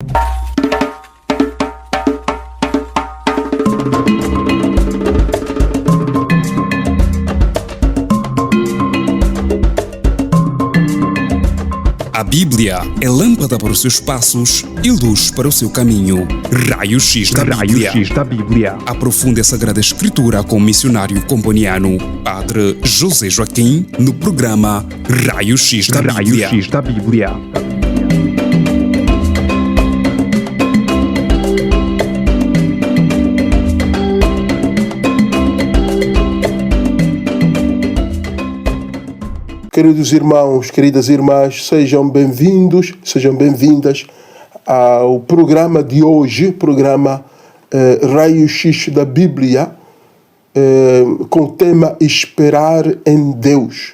A Bíblia é lâmpada para os seus passos e luz para o seu caminho. Raio-X da Bíblia. Aprofunde a Sagrada Escritura com o missionário comboniano, Padre José Joaquim, no programa Raio-X da Bíblia. Queridos irmãos, queridas irmãs, sejam bem-vindos, sejam bem-vindas ao programa de hoje, programa Raio-X da Bíblia, com o tema Esperar em Deus.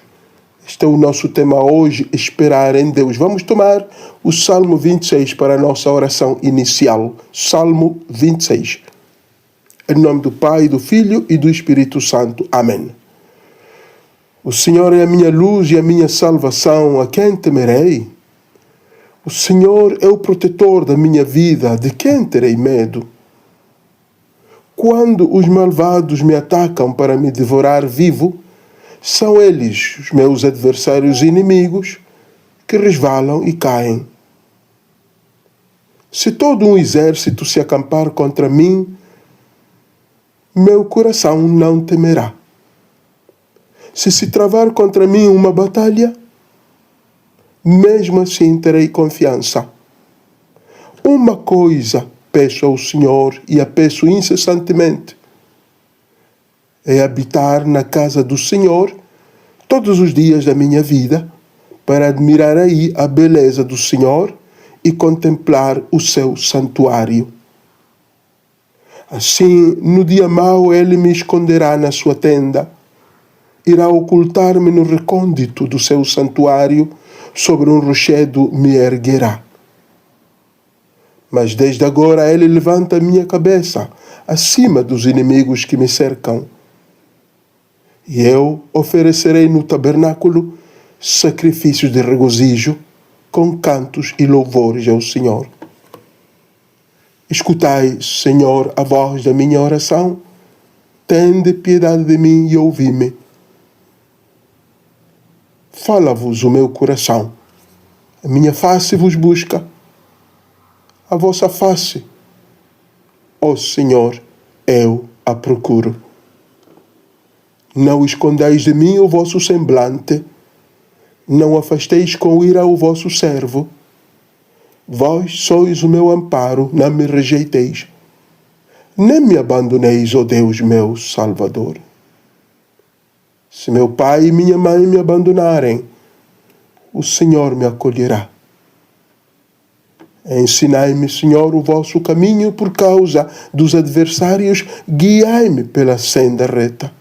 Este é o nosso tema hoje, Esperar em Deus. Vamos tomar o Salmo 26 para a nossa oração inicial. Salmo 26. Em nome do Pai, do Filho e do Espírito Santo. Amém. O Senhor é a minha luz e a minha salvação, a quem temerei? O Senhor é o protetor da minha vida, de quem terei medo? Quando os malvados me atacam para me devorar vivo, são eles, os meus adversários e inimigos, que resvalam e caem. Se todo um exército se acampar contra mim, meu coração não temerá. Se travar contra mim uma batalha, mesmo assim terei confiança. Uma coisa peço ao Senhor e a peço incessantemente, é habitar na casa do Senhor todos os dias da minha vida, para admirar aí a beleza do Senhor e contemplar o seu santuário. Assim, no dia mau, Ele me esconderá na sua tenda, irá ocultar-me no recôndito do seu santuário, sobre um rochedo me erguerá. Mas desde agora Ele levanta a minha cabeça acima dos inimigos que me cercam. E eu oferecerei no tabernáculo sacrifícios de regozijo, com cantos e louvores ao Senhor. Escutai, Senhor, a voz da minha oração, tende piedade de mim e ouvi-me. Fala-vos o meu coração, a minha face vos busca, a vossa face, ó Senhor, eu a procuro. Não escondeis de mim o vosso semblante, não afasteis com ira o vosso servo. Vós sois o meu amparo, não me rejeiteis, nem me abandoneis, ó Deus meu Salvador. Se meu pai e minha mãe me abandonarem, o Senhor me acolherá. Ensinai-me, Senhor, o vosso caminho por causa dos adversários, guiai-me pela senda reta.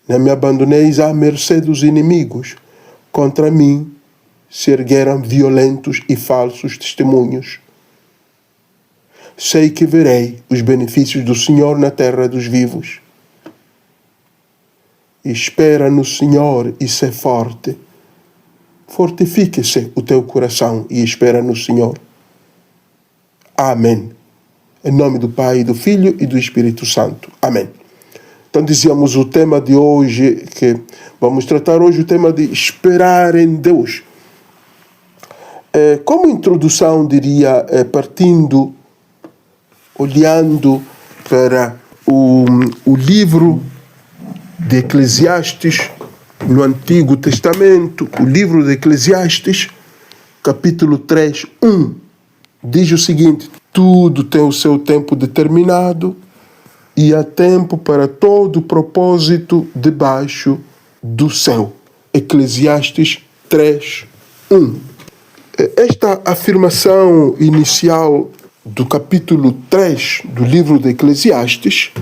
Não me abandoneis à mercê dos inimigos, contra mim se ergueram violentos e falsos testemunhos. Sei que verei os benefícios do Senhor na terra dos vivos. Espera no Senhor e sê forte. Fortifique-se o teu coração e espera no Senhor. Amém. Em nome do Pai, do Filho e do Espírito Santo. Amém. Então dizíamos o tema de hoje, que vamos tratar hoje o tema de esperar em Deus. Como introdução, diria, partindo, olhando para o livro de Eclesiastes, no Antigo Testamento, o livro de Eclesiastes, capítulo 3, 1, diz o seguinte: tudo tem o seu tempo determinado e há tempo para todo propósito debaixo do céu. Eclesiastes 3, 1. Esta afirmação inicial do capítulo 3 do livro de Eclesiastes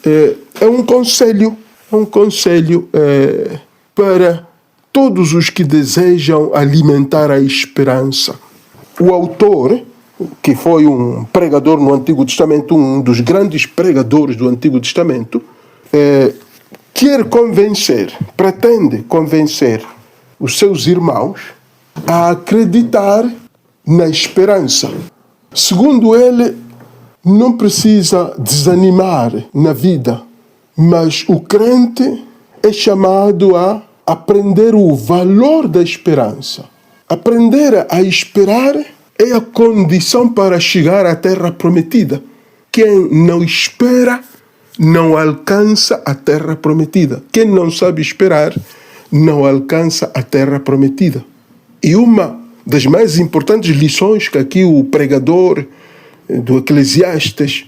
é um conselho para todos os que desejam alimentar a esperança. O autor, que foi um pregador no Antigo Testamento, um dos grandes pregadores do Antigo Testamento, pretende convencer os seus irmãos a acreditar na esperança. Segundo ele, não precisa desanimar na vida, mas o crente é chamado a aprender o valor da esperança. Aprender a esperar é a condição para chegar à terra prometida. Quem não espera não alcança a terra prometida. Quem não sabe esperar não alcança a terra prometida. E uma das mais importantes lições que aqui o pregador do Eclesiastes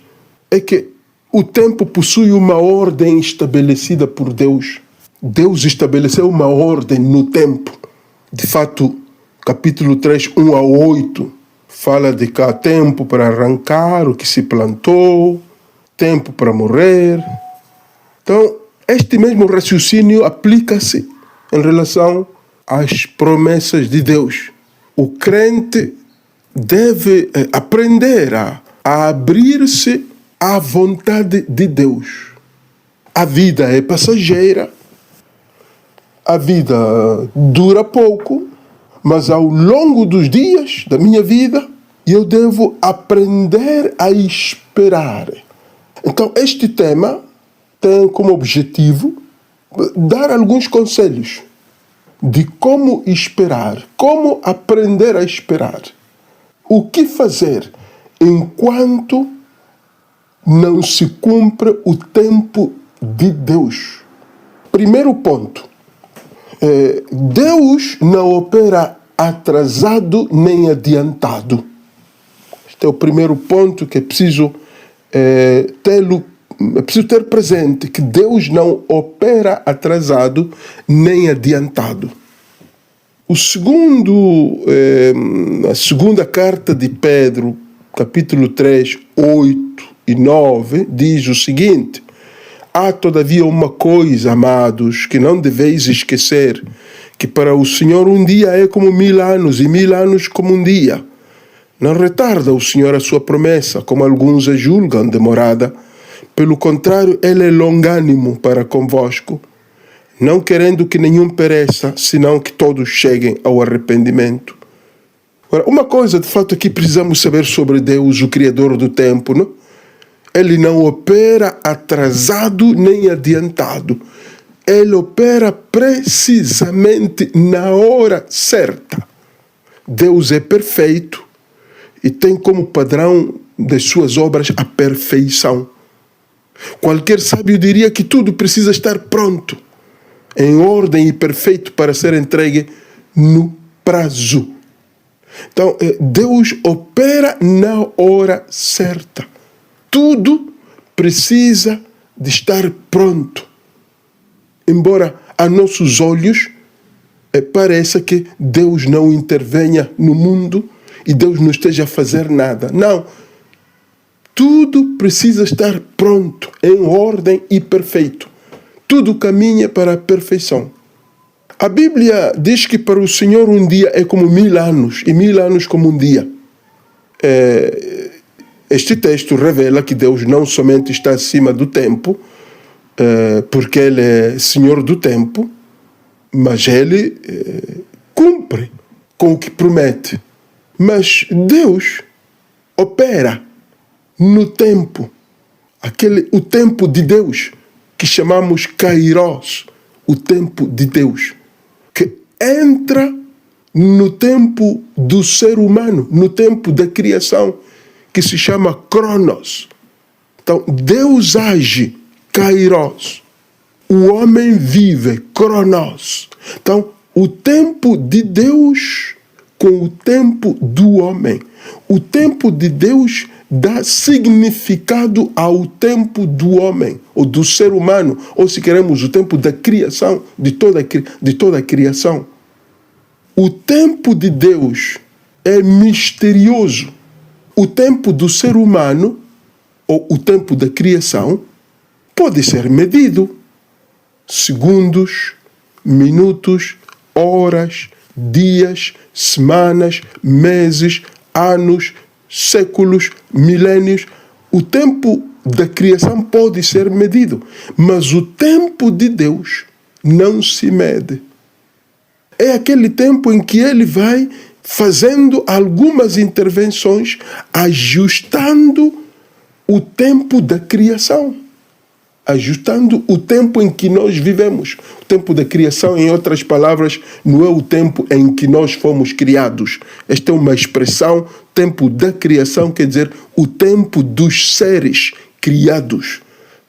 é que o tempo possui uma ordem estabelecida por Deus. Deus estabeleceu uma ordem no tempo. De fato, capítulo 3, 1 a 8, fala de que há tempo para arrancar o que se plantou, tempo para morrer. Então, este mesmo raciocínio aplica-se em relação às promessas de Deus. O crente deve aprender a abrir-se à vontade de Deus. A vida é passageira, a vida dura pouco, mas ao longo dos dias da minha vida, eu devo aprender a esperar. Então, este tema tem como objetivo dar alguns conselhos de como esperar, como aprender a esperar. O que fazer enquanto não se cumpre o tempo de Deus? Primeiro ponto. Deus não opera atrasado nem adiantado. Este é o primeiro ponto que é preciso ter presente, que Deus não opera atrasado nem adiantado. A segunda carta de Pedro, capítulo 3, 8 e 9, diz o seguinte: há todavia uma coisa, amados, que não deveis esquecer, que para o Senhor um dia é como 1000 anos, e 1000 anos como um dia. Não retarda o Senhor a sua promessa, como alguns a julgam demorada. Pelo contrário, Ele é longânimo para convosco, não querendo que nenhum pereça, senão que todos cheguem ao arrependimento. Agora, uma coisa de fato aqui precisamos saber sobre Deus, o Criador do tempo, não? Ele não opera atrasado nem adiantado. Ele opera precisamente na hora certa. Deus é perfeito e tem como padrão das suas obras a perfeição. Qualquer sábio diria que tudo precisa estar pronto, em ordem e perfeito para ser entregue no prazo. Então, Deus opera na hora certa. Tudo precisa de estar pronto. Embora a nossos olhos pareça que Deus não intervenha no mundo e Deus não esteja a fazer nada. Não. Tudo precisa estar pronto, em ordem e perfeito. Tudo caminha para a perfeição. A Bíblia diz que para o Senhor um dia é como 1000 anos, e 1000 anos como um dia. Este texto revela que Deus não somente está acima do tempo, porque Ele é Senhor do tempo, mas Ele cumpre com o que promete. Mas Deus opera no tempo, o tempo de Deus, que chamamos Kairos, o tempo de Deus, que entra no tempo do ser humano, no tempo da criação, que se chama Cronos. Então, Deus age, Kairos. O homem vive, Cronos. Então, o tempo de Deus com o tempo do homem. O tempo de Deus dá significado ao tempo do homem, ou do ser humano, ou se queremos, o tempo da criação, de toda a criação. O tempo de Deus é misterioso. O tempo do ser humano, ou o tempo da criação, pode ser medido. Segundos, minutos, horas, dias, semanas, meses, anos, séculos, milênios. O tempo da criação pode ser medido, mas o tempo de Deus não se mede. É aquele tempo em que Ele vai fazendo algumas intervenções, ajustando o tempo da criação. Ajustando o tempo em que nós vivemos. O tempo da criação, em outras palavras, não é o tempo em que nós fomos criados. Esta é uma expressão, tempo da criação, quer dizer, o tempo dos seres criados.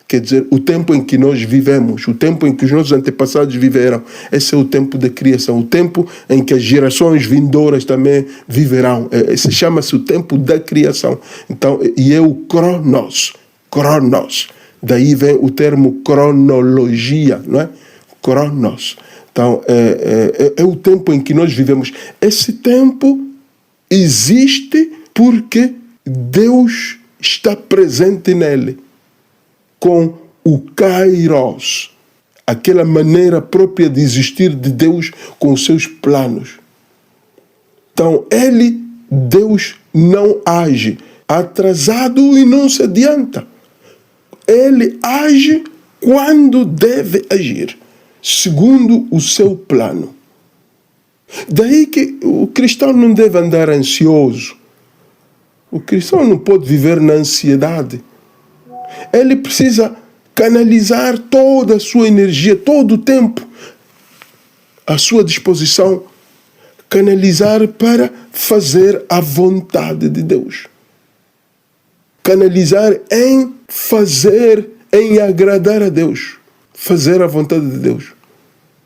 Quer dizer, o tempo em que nós vivemos, o tempo em que os nossos antepassados viveram. Esse é o tempo da criação, o tempo em que as gerações vindouras também viverão. Esse chama-se o tempo da criação. Então, e é o Cronos. Cronos. Daí vem o termo cronologia, não é? Cronos. Então, é o tempo em que nós vivemos. Esse tempo existe porque Deus está presente nele, com o Kairos, aquela maneira própria de existir de Deus com os seus planos. Então, Deus não age atrasado e não se adianta. Ele age quando deve agir, segundo o seu plano. Daí que o cristão não deve andar ansioso. O cristão não pode viver na ansiedade. Ele precisa canalizar toda a sua energia, todo o tempo à sua disposição, canalizar para fazer a vontade de Deus. Canalizar em fazer, em agradar a Deus. Fazer a vontade de Deus.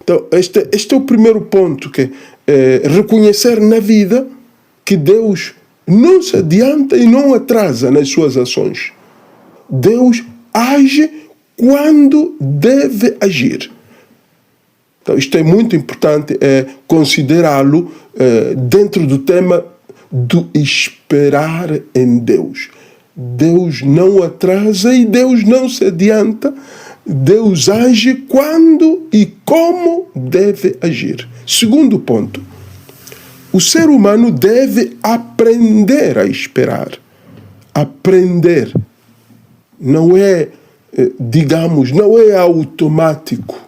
Então, este é o primeiro ponto, que é reconhecer na vida que Deus não se adianta e não atrasa nas suas ações. Deus age quando deve agir. Então, isto é muito importante considerá-lo dentro do tema do esperar em Deus. Deus não atrasa e Deus não se adianta. Deus age quando e como deve agir. Segundo ponto, o ser humano deve aprender a esperar. Aprender. Não é, digamos, não é automático.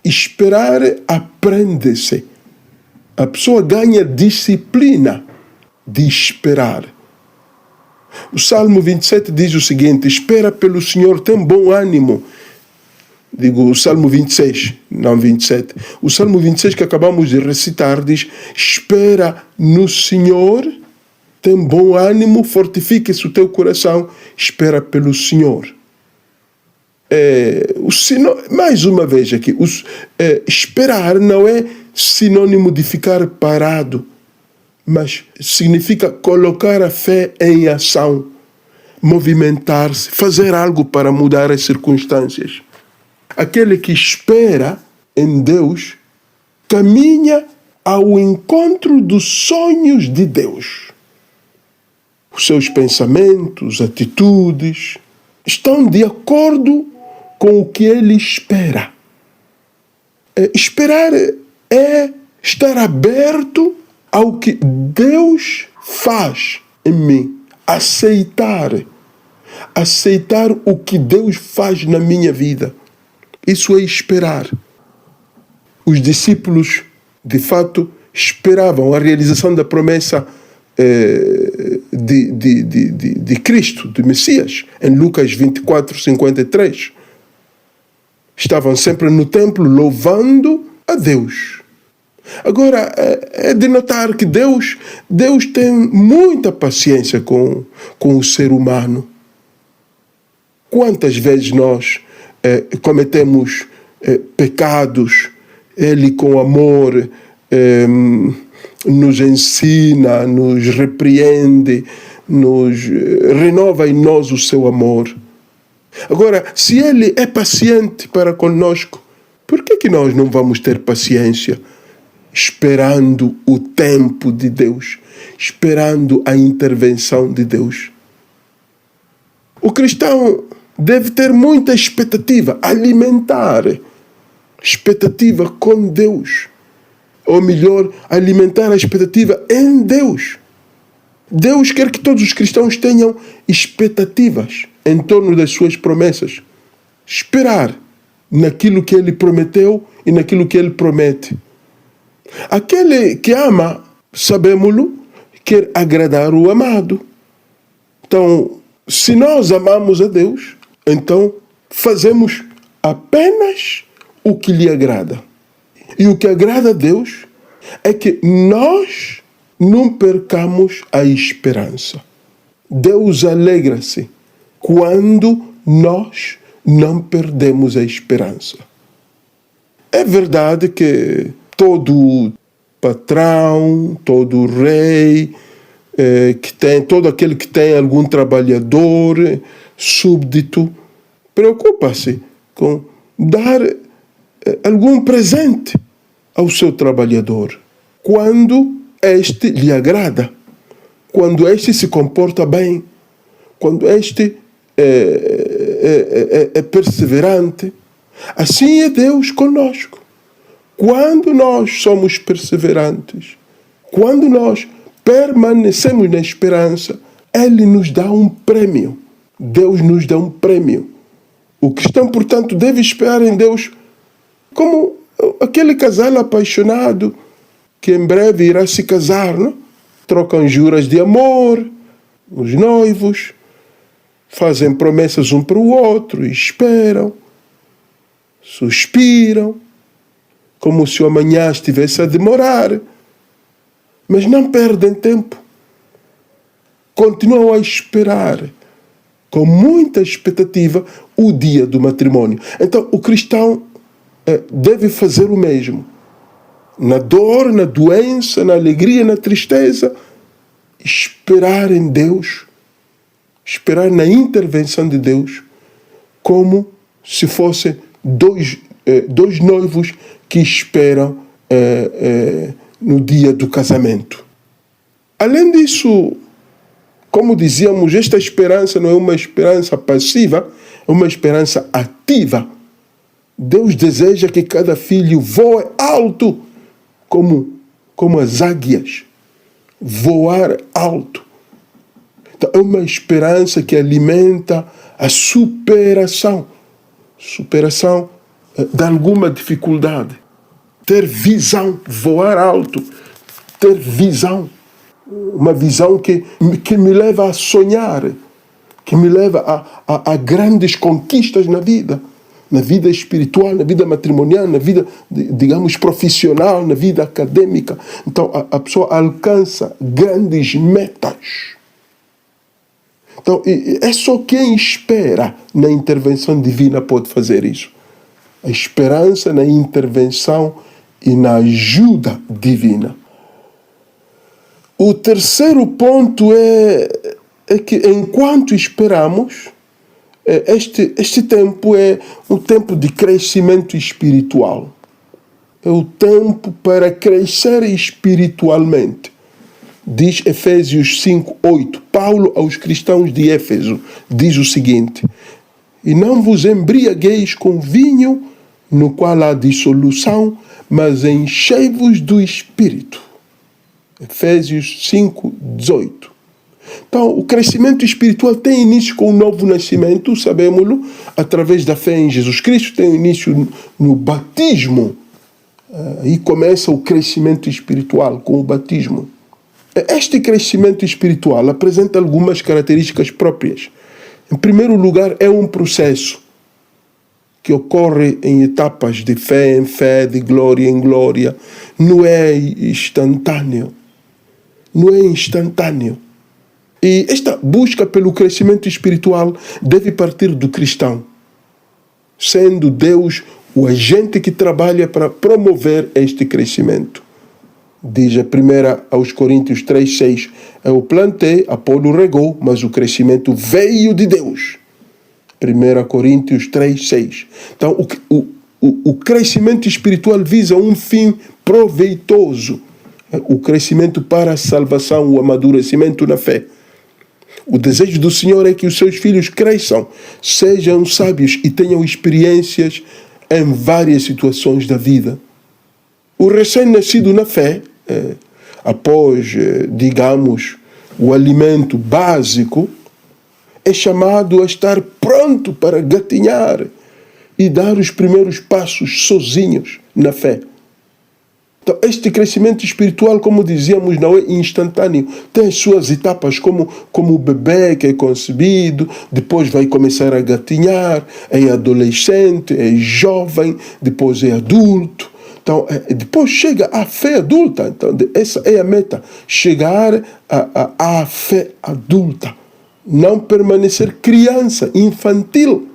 Esperar aprende-se. A pessoa ganha disciplina de esperar. O Salmo 27 diz o seguinte: espera pelo Senhor, tem bom ânimo. Digo, o Salmo 26, não 27. O Salmo 26 que acabamos de recitar diz: espera no Senhor, tem bom ânimo, fortifique-se o teu coração, espera pelo Senhor. Mais uma vez aqui, esperar não é sinônimo de ficar parado, mas significa colocar a fé em ação, movimentar-se, fazer algo para mudar as circunstâncias. Aquele que espera em Deus caminha ao encontro dos sonhos de Deus. Os seus pensamentos, atitudes, estão de acordo com o que ele espera. Esperar é estar aberto ao que Deus faz em mim. Aceitar o que Deus faz na minha vida. Isso é esperar. Os discípulos, de fato, esperavam a realização da promessa de Cristo, de Messias, em Lucas 24, 53. Estavam sempre no templo louvando a Deus. Agora, é de notar que Deus tem muita paciência com o ser humano. Quantas vezes nós cometemos pecados, Ele com amor nos ensina, nos repreende, nos renova em nós o seu amor. Agora, se Ele é paciente para conosco, por que nós não vamos ter paciência esperando o tempo de Deus, esperando a intervenção de Deus? O cristão deve ter muita expectativa, alimentar expectativa com Deus. Ou melhor, alimentar a expectativa em Deus. Deus quer que todos os cristãos tenham expectativas em torno das suas promessas. Esperar naquilo que Ele prometeu e naquilo que Ele promete. Aquele que ama sabemos-lo, quer agradar o amado. Então, se nós amamos a Deus, então fazemos apenas o que lhe agrada. E o que agrada a Deus é que nós não percamos a esperança. Deus alegra-se quando nós não perdemos a esperança. É verdade que todo patrão, todo rei, todo aquele que tem algum trabalhador, súbdito, preocupa-se com dar algum presente ao seu trabalhador, quando este lhe agrada, quando este se comporta bem, quando este é perseverante. Assim é Deus conosco. Quando nós somos perseverantes, quando nós permanecemos na esperança, Ele nos dá um prêmio. Deus nos dá um prêmio. O cristão, portanto, deve esperar em Deus como aquele casal apaixonado que em breve irá se casar, não? Trocam juras de amor, os noivos, fazem promessas um para o outro, esperam, suspiram, como se o amanhã estivesse a demorar, mas não perdem tempo. Continuam a esperar, com muita expectativa, o dia do matrimônio. Então, o cristão deve fazer o mesmo. Na dor, na doença, na alegria, na tristeza, esperar em Deus, esperar na intervenção de Deus, como se fossem dois noivos que esperam no dia do casamento. Além disso, como dizíamos, esta esperança não é uma esperança passiva, é uma esperança ativa. Deus deseja que cada filho voe alto, como as águias, voar alto. Então, é uma esperança que alimenta a superação de alguma dificuldade. Ter visão, voar alto, ter visão. Uma visão que me leva a sonhar, que me leva a grandes conquistas na vida espiritual, na vida matrimonial, na vida, digamos, profissional, na vida acadêmica. Então, a pessoa alcança grandes metas. Então, é só quem espera na intervenção divina pode fazer isso. A esperança na intervenção e na ajuda divina. O terceiro ponto é que enquanto esperamos, este tempo é um tempo de crescimento espiritual. É o tempo para crescer espiritualmente. Diz Efésios 5:8. Paulo aos cristãos de Éfeso diz o seguinte: e não vos embriagueis com vinho, no qual há dissolução, mas enchei-vos do Espírito. Efésios 5:18. Então, o crescimento espiritual tem início com o novo nascimento, sabemos-lo, através da fé em Jesus Cristo, tem início no batismo. Aí começa o crescimento espiritual, com o batismo. Este crescimento espiritual apresenta algumas características próprias. Em primeiro lugar, é um processo que ocorre em etapas de fé em fé, de glória em glória. Não é instantâneo. Não é instantâneo. E esta busca pelo crescimento espiritual deve partir do cristão, sendo Deus o agente que trabalha para promover este crescimento. Diz a 1 Coríntios 3:6, eu plantei, Apolo regou, mas o crescimento veio de Deus. 1 Coríntios 3:6. Então, o crescimento espiritual visa um fim proveitoso. O crescimento para a salvação, o amadurecimento na fé. O desejo do Senhor é que os seus filhos cresçam, sejam sábios e tenham experiências em várias situações da vida. O recém-nascido na fé, após, digamos, o alimento básico, é chamado a estar pronto para gatinhar e dar os primeiros passos sozinhos na fé. Então, este crescimento espiritual, como dizíamos, não é instantâneo. Tem as suas etapas, como o bebê que é concebido, depois vai começar a gatinhar, é adolescente, é jovem, depois é adulto. Então, depois chega à fé adulta. Então, essa é a meta, chegar à fé adulta. Não permanecer criança, infantil,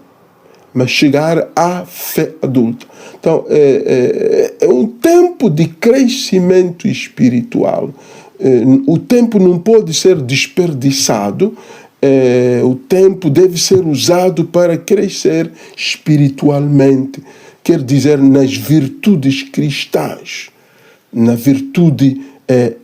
mas chegar à fé adulta. Então, é um tempo de crescimento espiritual. O tempo não pode ser desperdiçado. O tempo deve ser usado para crescer espiritualmente. Quer dizer, nas virtudes cristãs, na virtude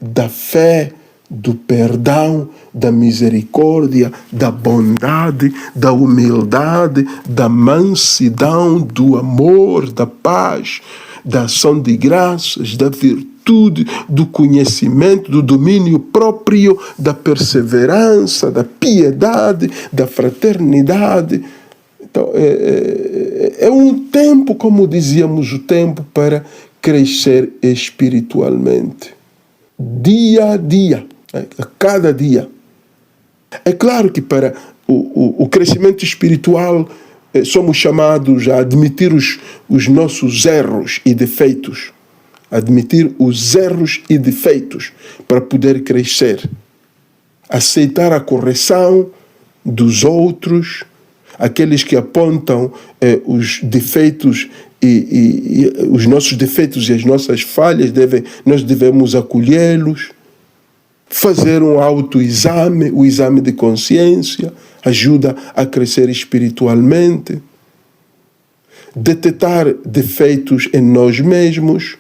da fé, do perdão, da misericórdia, da bondade, da humildade, da mansidão, do amor, da paz, da ação de graças, da virtude, do conhecimento, do domínio próprio, da perseverança, da piedade, da fraternidade. Então, é um tempo, como dizíamos, o tempo para crescer espiritualmente. Dia a dia, a cada dia. É claro que para o crescimento espiritual somos chamados a admitir os nossos erros e defeitos. Admitir os erros e defeitos para poder crescer. Aceitar a correção dos outros, aqueles que apontam os defeitos e os nossos defeitos e as nossas falhas, nós devemos acolhê-los. Fazer um autoexame, o exame de consciência, ajuda a crescer espiritualmente. Detectar defeitos em nós mesmos,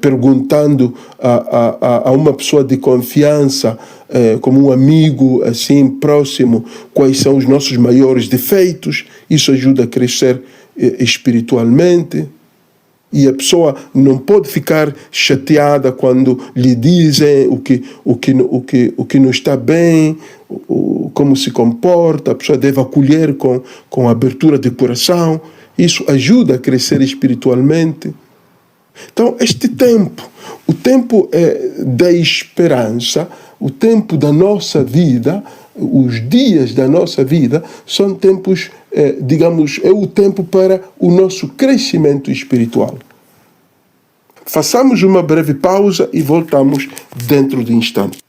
perguntando a uma pessoa de confiança, como um amigo assim próximo, quais são os nossos maiores defeitos. Isso ajuda a crescer espiritualmente. E a pessoa não pode ficar chateada quando lhe dizem o que não está bem, como se comporta. A pessoa deve acolher com abertura de coração. Isso ajuda a crescer espiritualmente. Então, este tempo, o tempo da esperança, o tempo da nossa vida, os dias da nossa vida, são tempos, digamos, é o tempo para o nosso crescimento espiritual. Façamos uma breve pausa e voltamos dentro de instantes.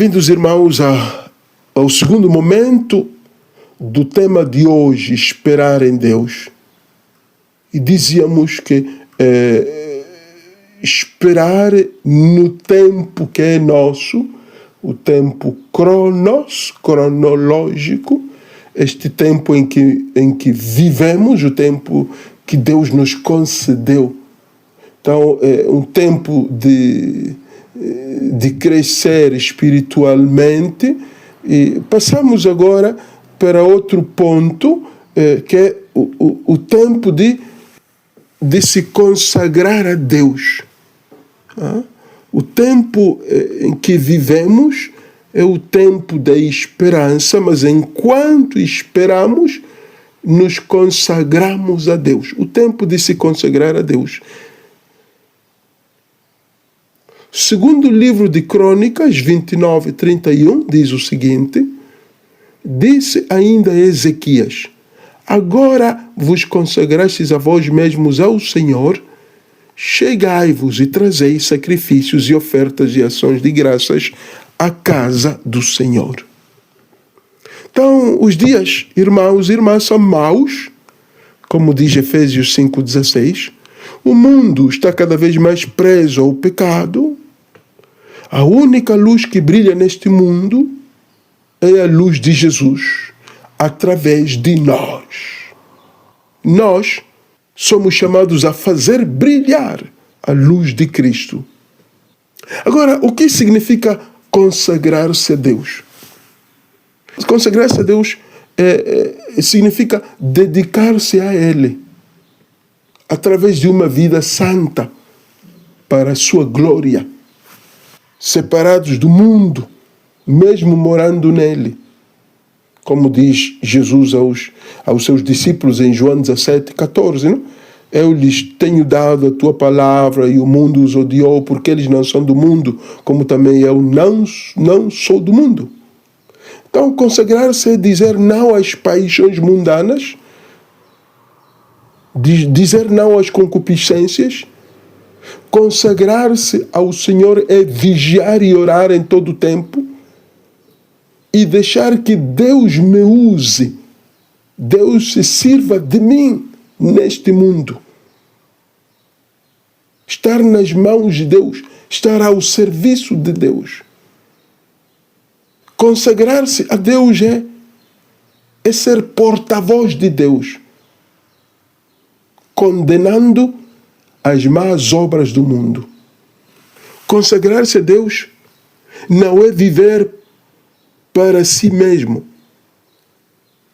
Bem-vindos, irmãos, ao segundo momento do tema de hoje, esperar em Deus. E dizíamos que esperar no tempo que é nosso, o tempo cronológico, este tempo em que vivemos, o tempo que Deus nos concedeu. Então, é um tempo de crescer espiritualmente. E passamos agora para outro ponto, que é o tempo de se consagrar a Deus. O tempo em que vivemos é o tempo da esperança, mas enquanto esperamos, nos consagramos a Deus. O tempo de se consagrar a Deus. Segundo o livro de Crônicas 29:31, diz o seguinte: disse ainda Ezequias: agora vos consagrastes a vós mesmos ao Senhor, chegai-vos e trazei sacrifícios e ofertas e ações de graças à casa do Senhor. Então, os dias, irmãos e irmãs, são maus, como diz Efésios 5:16. O mundo está cada vez mais preso ao pecado. A única luz que brilha neste mundo é a luz de Jesus, através de nós. Nós somos chamados a fazer brilhar a luz de Cristo. Agora, o que significa consagrar-se a Deus? Consagrar-se a Deus significa dedicar-se a Ele, através de uma vida santa, para a sua glória, separados do mundo, mesmo morando nele. Como diz Jesus aos seus discípulos em João 17:14, não? Eu lhes tenho dado a tua palavra e o mundo os odiou porque eles não são do mundo, como também eu não sou do mundo. Então, consagrar-se é dizer não às paixões mundanas, dizer não às concupiscências. Consagrar-se ao Senhor é vigiar e orar em todo o tempo e deixar que Deus me use, Deus se sirva de mim neste mundo. Estar nas mãos de Deus, estar ao serviço de Deus. Consagrar-se a Deus é ser porta-voz de Deus, condenando as más obras do mundo. Consagrar-se a Deus não é viver para si mesmo,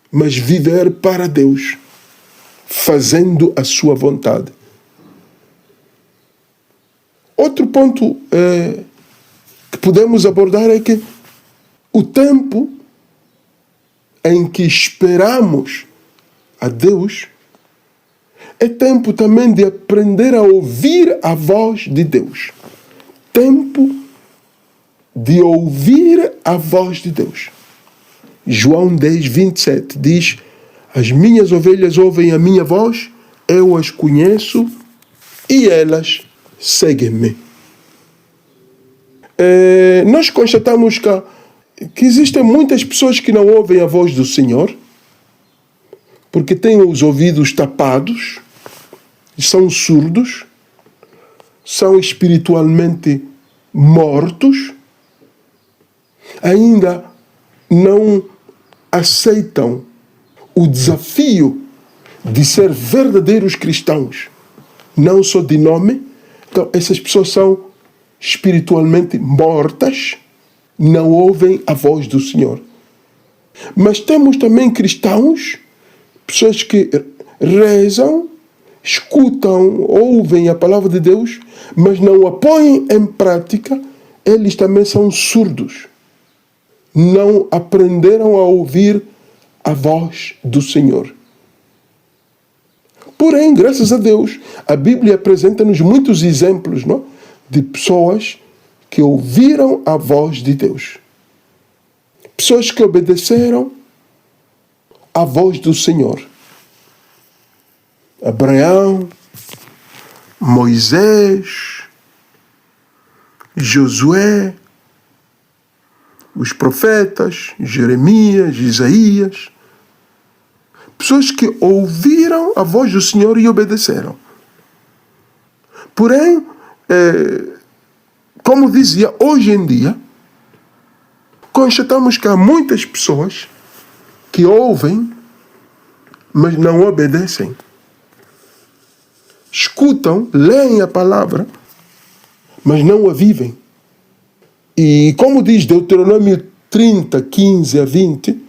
mas viver para Deus, fazendo a sua vontade. Outro ponto que podemos abordar é que o tempo em que esperamos a Deus é tempo também de aprender a ouvir a voz de Deus. Tempo de ouvir a voz de Deus. João 10:27 diz: as minhas ovelhas ouvem a minha voz, eu as conheço e elas seguem-me. Nós constatamos que existem muitas pessoas que não ouvem a voz do Senhor, porque têm os ouvidos tapados, são surdos, são espiritualmente mortos, ainda não aceitam o desafio de ser verdadeiros cristãos, não só de nome. Então, essas pessoas são espiritualmente mortas, não ouvem a voz do Senhor. Mas temos também cristãos, pessoas que rezam, escutam, ouvem a palavra de Deus, mas não a põem em prática. Eles também são surdos. Não aprenderam a ouvir a voz do Senhor. Porém, graças a Deus, a Bíblia apresenta-nos muitos exemplos, não? De pessoas que ouviram a voz de Deus. Pessoas que obedeceram à voz do Senhor. Abraão, Moisés, Josué, os profetas, Jeremias, Isaías. Pessoas que ouviram a voz do Senhor e obedeceram. Porém, como dizia, hoje em dia, constatamos que há muitas pessoas que ouvem, mas não obedecem. Escutam, leem a palavra, mas não a vivem. E como diz Deuteronômio 30, 15 a 20,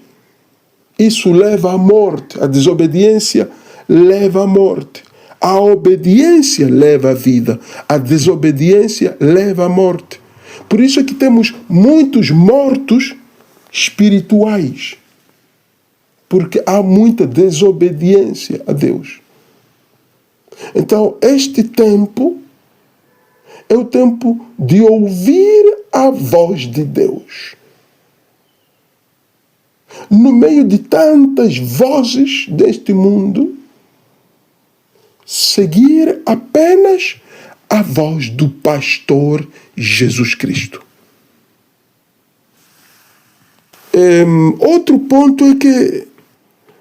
isso leva à morte. A desobediência leva à morte. A obediência leva à vida. A desobediência leva à morte. Por isso é que temos muitos mortos espirituais. Porque há muita desobediência a Deus. Então, este tempo é o tempo de ouvir a voz de Deus. No meio de tantas vozes deste mundo, seguir apenas a voz do pastor Jesus Cristo. Outro ponto é que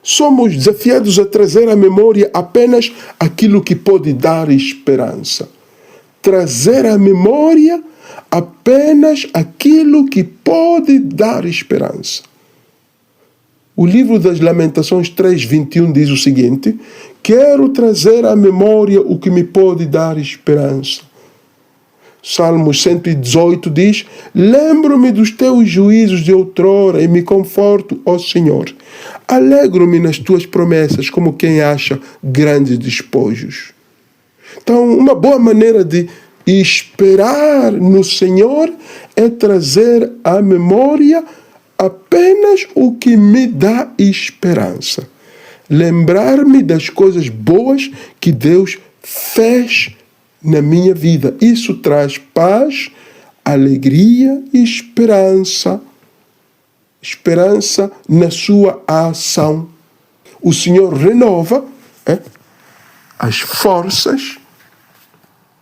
somos desafiados a trazer à memória apenas aquilo que pode dar esperança. Trazer à memória apenas aquilo que pode dar esperança. O livro das Lamentações 3:21 diz o seguinte: quero trazer à memória o que me pode dar esperança. Salmos 118 diz: lembro-me dos teus juízos de outrora e me conforto, ó Senhor. Alegro-me nas tuas promessas, como quem acha grandes despojos. Então, uma boa maneira de esperar no Senhor é trazer à memória apenas o que me dá esperança. Lembrar-me das coisas boas que Deus fez na minha vida. Isso traz paz, alegria e esperança. Esperança na sua ação. O Senhor renova as forças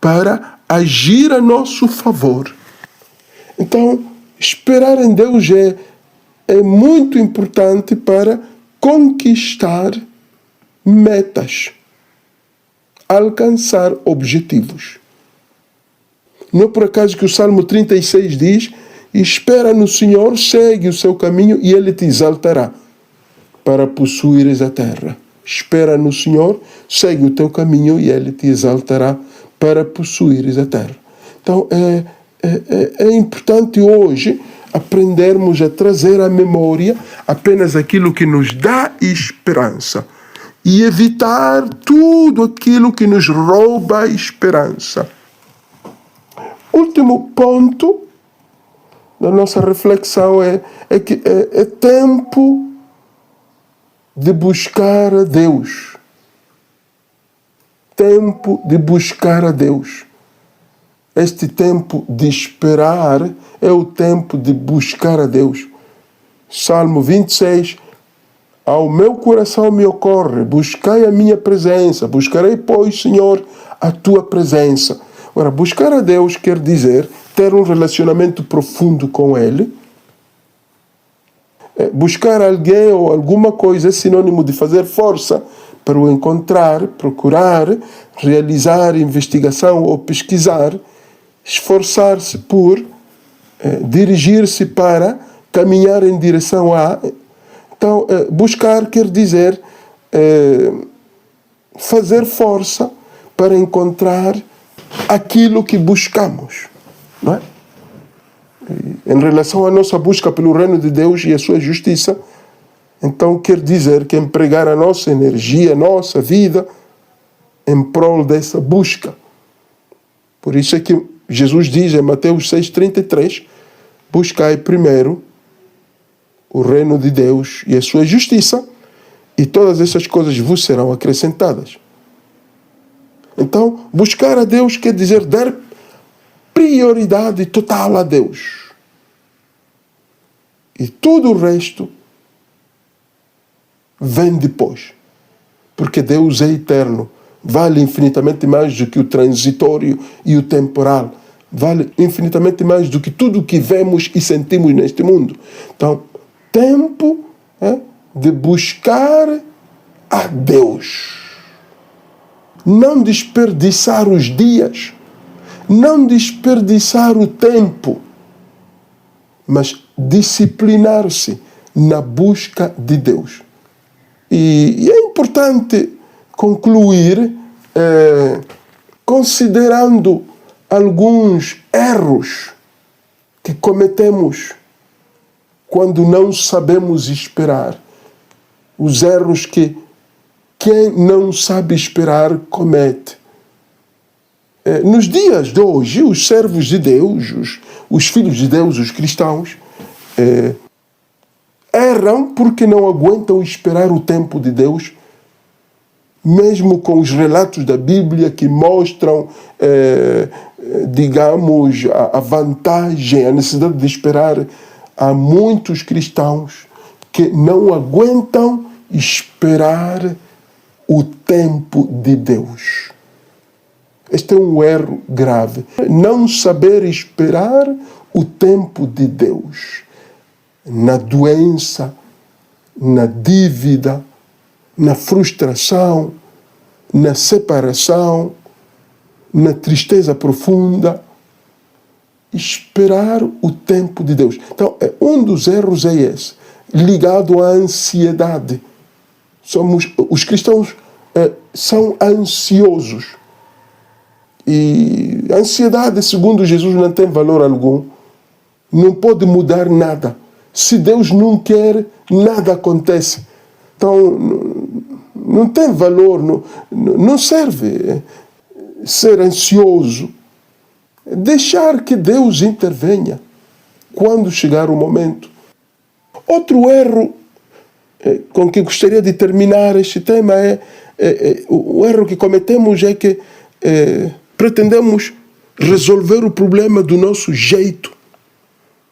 para agir a nosso favor. Então, esperar em Deus é muito importante para conquistar metas, alcançar objetivos. Não é por acaso que o Salmo 36 diz: espera no Senhor, segue o seu caminho e Ele te exaltará para possuires a terra. Espera no Senhor, segue o teu caminho e Ele te exaltará para possuires a terra. Então, é importante hoje aprendermos a trazer à memória apenas aquilo que nos dá esperança e evitar tudo aquilo que nos rouba a esperança. Último ponto da nossa reflexão é que é tempo de buscar a Deus. Tempo de buscar a Deus. Este tempo de esperar é o tempo de buscar a Deus. Salmo 26. Ao meu coração me ocorre, buscai a minha presença, buscarei, pois, Senhor, a tua presença. Ora, buscar a Deus quer dizer ter um relacionamento profundo com Ele. Buscar alguém ou alguma coisa é sinônimo de fazer força para o encontrar, procurar, realizar investigação ou pesquisar, esforçar-se por dirigir-se para caminhar em direção a. Então, buscar quer dizer fazer força para encontrar aquilo que buscamos, não é? Em relação à nossa busca pelo reino de Deus e a sua justiça, então quer dizer que empregar a nossa energia, a nossa vida em prol dessa busca. Por isso é que Jesus diz em Mateus 6,33, buscai primeiro o reino de Deus e a sua justiça, e todas essas coisas vos serão acrescentadas. Então, buscar a Deus quer dizer dar prioridade total a Deus. E tudo o resto vem depois. Porque Deus é eterno, vale infinitamente mais do que o transitório e o temporal. vale infinitamente mais do que tudo o que vemos e sentimos neste mundo. Então, tempo de buscar a Deus. Não desperdiçar os dias, não desperdiçar o tempo, mas disciplinar-se na busca de Deus. E é importante concluir considerando alguns erros que cometemos quando não sabemos esperar. Os erros que quem não sabe esperar comete. Nos dias de hoje, os servos de Deus, os filhos de Deus, os cristãos, erram porque não aguentam esperar o tempo de Deus, mesmo com os relatos da Bíblia que mostram, digamos, a vantagem, a necessidade de esperar. Há muitos cristãos que não aguentam esperar o tempo de Deus. Este é um erro grave. Não saber esperar o tempo de Deus. Na doença, na dívida, na frustração, na separação, na tristeza profunda. Esperar o tempo de Deus. Então, um dos erros é esse, ligado à ansiedade. Os cristãos são ansiosos. E a ansiedade, segundo Jesus, não tem valor algum. Não pode mudar nada. Se Deus não quer, nada acontece. Então, não tem valor, não serve ser ansioso. Deixar que Deus intervenha quando chegar o momento. Outro erro com que gostaria de terminar este tema o erro que cometemos é que pretendemos resolver o problema do nosso jeito,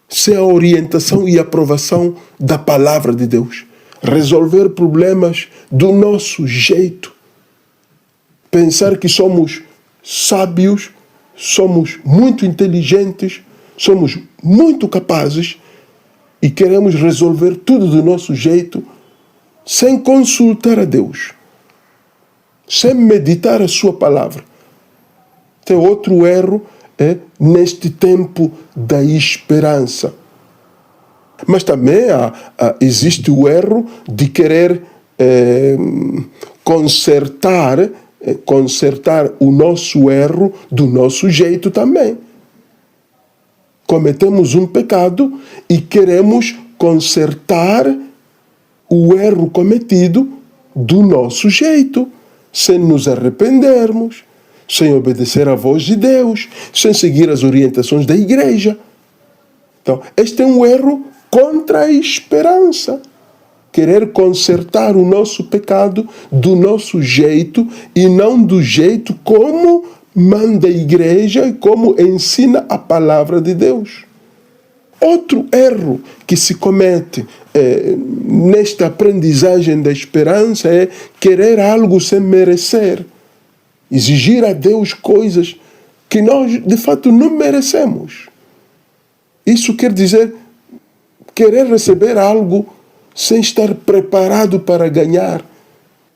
sem a orientação e aprovação da palavra de Deus. Resolver problemas do nosso jeito. Pensar que somos sábios, somos muito inteligentes, somos muito capazes e queremos resolver tudo do nosso jeito sem consultar a Deus, sem meditar a sua palavra. Tem outro erro neste tempo da esperança. Mas também existe o erro de querer consertar o nosso erro do nosso jeito também. Cometemos um pecado e queremos consertar o erro cometido do nosso jeito, sem nos arrependermos, sem obedecer à voz de Deus, sem seguir as orientações da igreja. Então, este é um erro contra a esperança. Querer consertar o nosso pecado do nosso jeito e não do jeito como manda a igreja e como ensina a palavra de Deus. Outro erro que se comete nesta aprendizagem da esperança é querer algo sem merecer. Exigir a Deus coisas que nós, de fato, não merecemos. Isso quer dizer querer receber algo sem estar preparado para ganhar,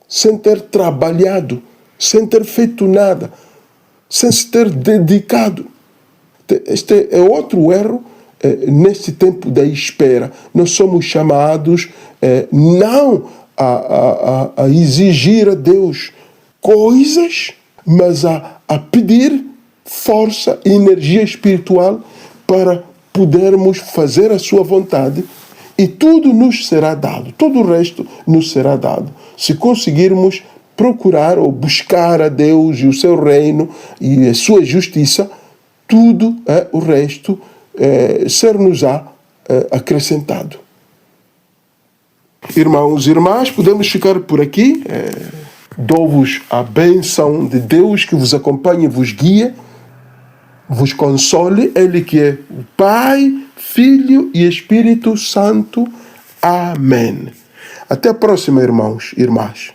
sem ter trabalhado, sem ter feito nada, sem se ter dedicado. Este é outro erro neste tempo da espera. Nós somos chamados não a exigir a Deus coisas, mas a pedir força e energia espiritual para podermos fazer a sua vontade, e tudo nos será dado, todo o resto nos será dado. Se conseguirmos procurar ou buscar a Deus e o seu reino e a sua justiça, tudo o resto ser-nos-á acrescentado. Irmãos e irmãs, podemos ficar por aqui. Dou-vos a bênção de Deus que vos acompanhe e vos guie, vos console, Ele que é o Pai, Filho e Espírito Santo. Amém. Até a próxima, irmãos e irmãs.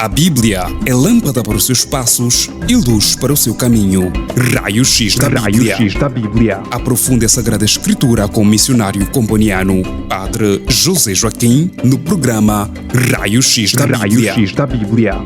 A Bíblia é lâmpada para os seus passos e luz para o seu caminho. Raio-X da Bíblia. Aprofunde a Sagrada Escritura com o missionário comboniano, Padre José Joaquim, no programa Raio-X da Bíblia.